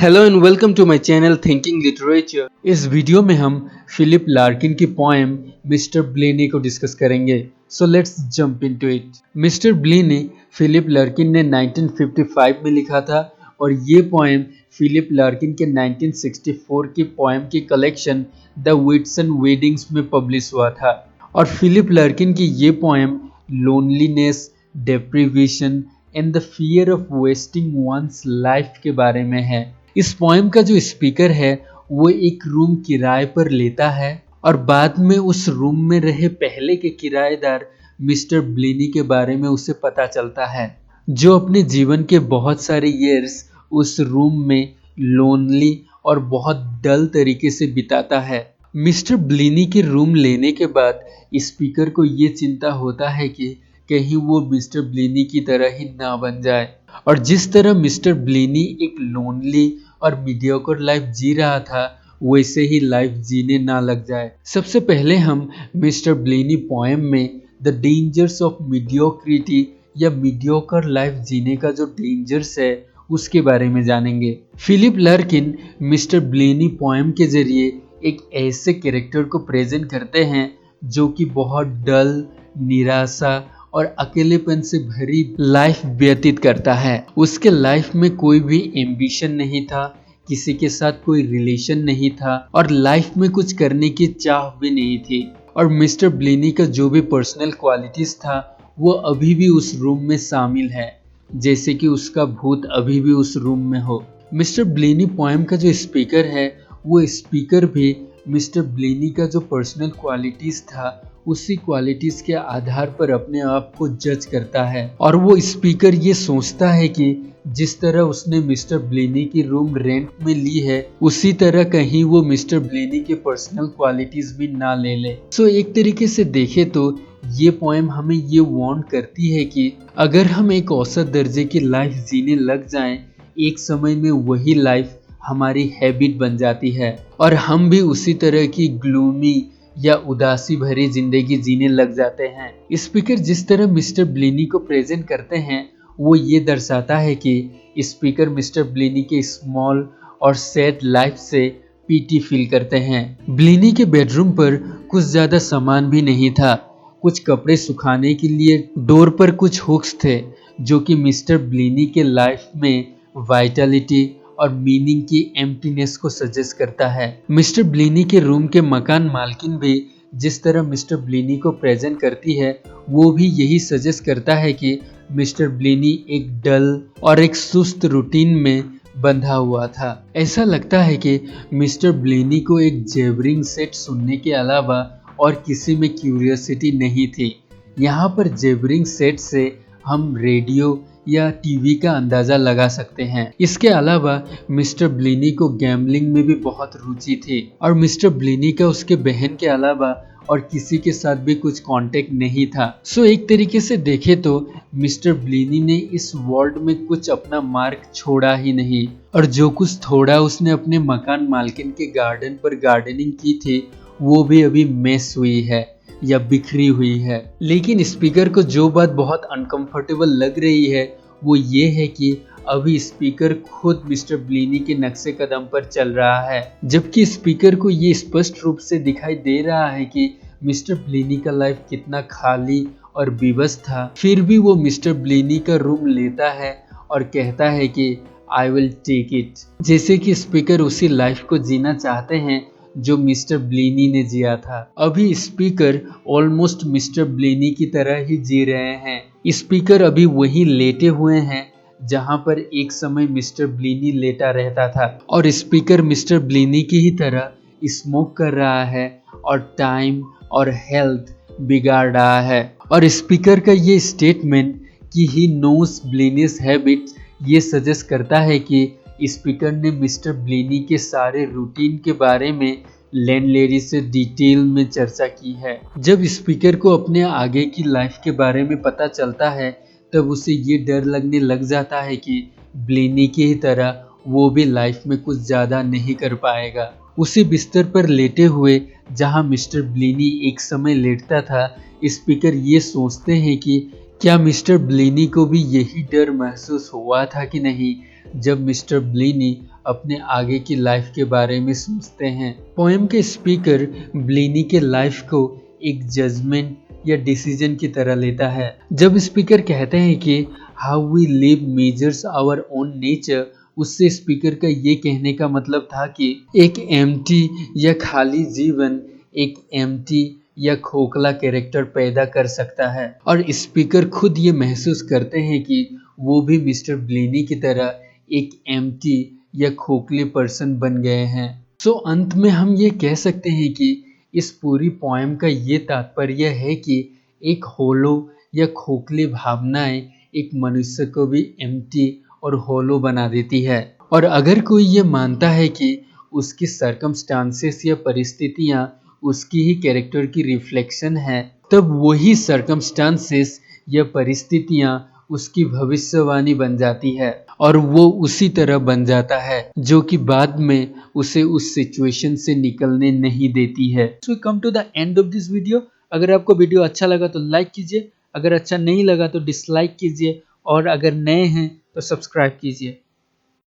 Hello and welcome to my channel thinking literature. इस video में हम फिलिप लार्किन की पोएम मिस्टर ब्लेनी को डिस्कस करेंगे। So let's jump into it. Mister Bleaney Philip Larkin ने 1955 में लिखा था और ये पोएम फिलिप लार्किन के 1964 की पोएम की कलेक्शन द विट्सन वेडिंग्स में पब्लिश हुआ था। और फिलिप लार्किन की ये poem loneliness, deprivation and the fear of wasting one's life के बारे में है। इस पोएम का जो स्पीकर है वो एक रूम किराए पर लेता है और बाद में उस रूम में रहे पहले के किराएदार मिस्टर ब्लेनी के बारे में उसे पता चलता है, जो अपने जीवन के बहुत सारे ईयर्स उस रूम में लोनली और बहुत डल तरीके से बिताता है। मिस्टर ब्लेनी के रूम लेने के बाद स्पीकर को ये चिंता होता है कि कहीं वो मिस्टर ब्लेनी की तरह ही ना बन जाए, और जिस तरह मिस्टर ब्लेनी एक लोनली और मीडियोकर लाइफ जी रहा था वैसे ही लाइफ जीने ना लग जाए। सबसे पहले हम मिस्टर ब्लेनी पोएम में द डेंजर्स ऑफ मीडियोक्रिटी या मीडियोकर लाइफ जीने का जो डेंजर्स है उसके बारे में जानेंगे। फिलिप लार्किन मिस्टर ब्लेनी पोएम के जरिए एक ऐसे कैरेक्टर को प्रेजेंट करते हैं जो कि बहुत डल, निराशा और अकेलेपन से भरी लाइफ व्यतीत करता है। उसके लाइफ में कोई भी एम्बिशन नहीं था, किसी के साथ कोई रिलेशन नहीं था और लाइफ में कुछ करने की चाह भी नहीं थी। और मिस्टर ब्लेनी का जो भी पर्सनल क्वालिटीज था वो अभी भी उस रूम में शामिल है, जैसे कि उसका भूत अभी भी उस रूम में हो। मिस्टर ब्लेनी पोएम का जो स्पीकर है वो स्पीकर भी मिस्टर ब्लेनी का जो पर्सनल क्वालिटीज था उसी क्वालिटीज के आधार पर अपने आप को जज करता है। और वो स्पीकर ये सोचता है कि जिस तरह उसने मिस्टर ब्लेनी की रूम रेंट में ली है उसी तरह कहीं वो मिस्टर ब्लेनी के पर्सनल क्वालिटीज भी ना ले ले। सो एक तरीके से देखे तो ये पोएम हमें ये वार्न करती है कि अगर हम एक औसत दर्जे की लाइफ जीने लग जाएं, एक समय में वही लाइफ हमारी हैबिट बन जाती है और हम भी उसी तरह की ग्लूमी या उदासी भरी जिंदगी जीने लग जाते हैं। स्पीकर जिस तरह मिस्टर ब्लेनी को प्रेजेंट करते हैं वो ये दर्शाता है कि स्पीकर मिस्टर ब्लेनी के स्मॉल और सैड लाइफ से पीटी फील करते हैं। ब्लेनी के बेडरूम पर कुछ ज्यादा सामान भी नहीं था। कुछ कपड़े सुखाने के लिए डोर पर कुछ हुक्स थे जो कि मिस्टर ब्लेनी के लाइफ में वाइटलिटी और मीनिंग की एम्प्टीनेस को सजेस्ट करता है। मिस्टर ब्लेनी के रूम के मकान मालकिन भी जिस तरह मिस्टर ब्लेनी को प्रेजेंट करती है वो भी यही सजेस्ट करता है कि मिस्टर ब्लेनी एक डल और एक सुस्त रूटीन में बंधा हुआ था। ऐसा लगता है कि मिस्टर ब्लेनी को एक जेबरिंग सेट सुनने के अलावा और किसी में क्यूरियोसिटी नहीं थी। यहाँ पर जेबरिंग सेट से हम रेडियो या टीवी का अंदाजा लगा सकते हैं। इसके अलावा मिस्टर ब्लेनी को गैम्बलिंग में भी बहुत रुचि थी और मिस्टर ब्लेनी का उसके बहन के अलावा और किसी के साथ भी कुछ कांटेक्ट नहीं था। सो एक तरीके से देखे तो मिस्टर ब्लेनी ने इस वर्ल्ड में कुछ अपना मार्क छोड़ा ही नहीं, और जो कुछ थोड़ा उसने अपने मकान मालकिन के गार्डन पर गार्डनिंग की थी वो भी अभी मेस हुई है या बिखरी हुई है। लेकिन स्पीकर को जो बात बहुत अनकंफर्टेबल लग रही है वो ये है कि अभी स्पीकर खुद मिस्टर ब्लेनी के नक्शे कदम पर चल रहा है, जबकि स्पीकर को ये स्पष्ट रूप से दिखाई दे रहा है कि मिस्टर ब्लेनी का लाइफ कितना खाली और बेबस था। फिर भी वो मिस्टर ब्लेनी का रूम लेता है और कहता है कि आई विल टेक इट, जैसे कि स्पीकर उसी लाइफ को जीना चाहते हैं जो मिस्टर ब्लेनी ने जिया था। अभी स्पीकर ऑलमोस्ट मिस्टर ब्लेनी की तरह ही जी रहे हैं। स्पीकर अभी वहीं लेटे हुए हैं जहां पर एक समय मिस्टर ब्लेनी लेटा रहता था, और स्पीकर मिस्टर ब्लेनी की ही तरह स्मोक कर रहा है और टाइम और हेल्थ बिगाड़ रहा है। और स्पीकर का ये स्टेटमेंट कि ही नोस ब्लेनीज हैबिट ये सजेस्ट करता है कि स्पीकर ने मिस्टर ब्लेनी के सारे रूटीन के बारे में लैंडलेडी से डिटेल में चर्चा की है। जब स्पीकर को अपने आगे की लाइफ के बारे में पता चलता है तब उसे ये डर लगने लग जाता है कि ब्लेनी की ही तरह वो भी लाइफ में कुछ ज़्यादा नहीं कर पाएगा। उसी बिस्तर पर लेटे हुए जहां मिस्टर ब्लेनी एक समय लेटता था, स्पीकर ये सोचते हैं कि क्या मिस्टर ब्लेनी को भी यही डर महसूस हुआ था कि नहीं, जब मिस्टर ब्लीनी अपने आगे की लाइफ के बारे में सोचते हैं। पोएम के स्पीकर ब्लीनी के लाइफ को एक जजमेंट या डिसीजन की तरह लेता है। जब स्पीकर कहते हैं कि how we live measures our own nature, उससे स्पीकर का ये कहने का मतलब था कि एक एम्प्टी या खाली जीवन एक एम्प्टी या खोखला कैरेक्टर पैदा कर सकता है, और स्पीकर खुद ये महसूस करते हैं कि वो भी मिस्टर ब्लेनी की तरह एक एम्प्टी या खोखले पर्सन बन गए हैं। सो अंत में हम ये कह सकते हैं कि इस पूरी पोएम का ये तात्पर्य है कि एक होलो या खोखली भावनाएं एक मनुष्य को भी एम्प्टी और होलो बना देती है। और अगर कोई ये मानता है कि उसकी सर्कमस्टांसेस या परिस्थितियां उसकी ही कैरेक्टर की रिफ्लेक्शन है, तब वही सर्कमस्टांसेस या परिस्थितियां उसकी भविष्यवाणी बन जाती है और वो उसी तरह बन जाता है जो कि बाद में उसे उस सिचुएशन से निकलने नहीं देती है। So come to the end of this video. अगर आपको वीडियो अच्छा लगा तो लाइक कीजिए, अगर अच्छा नहीं लगा तो डिसलाइक कीजिए, और अगर नए हैं तो सब्सक्राइब कीजिए।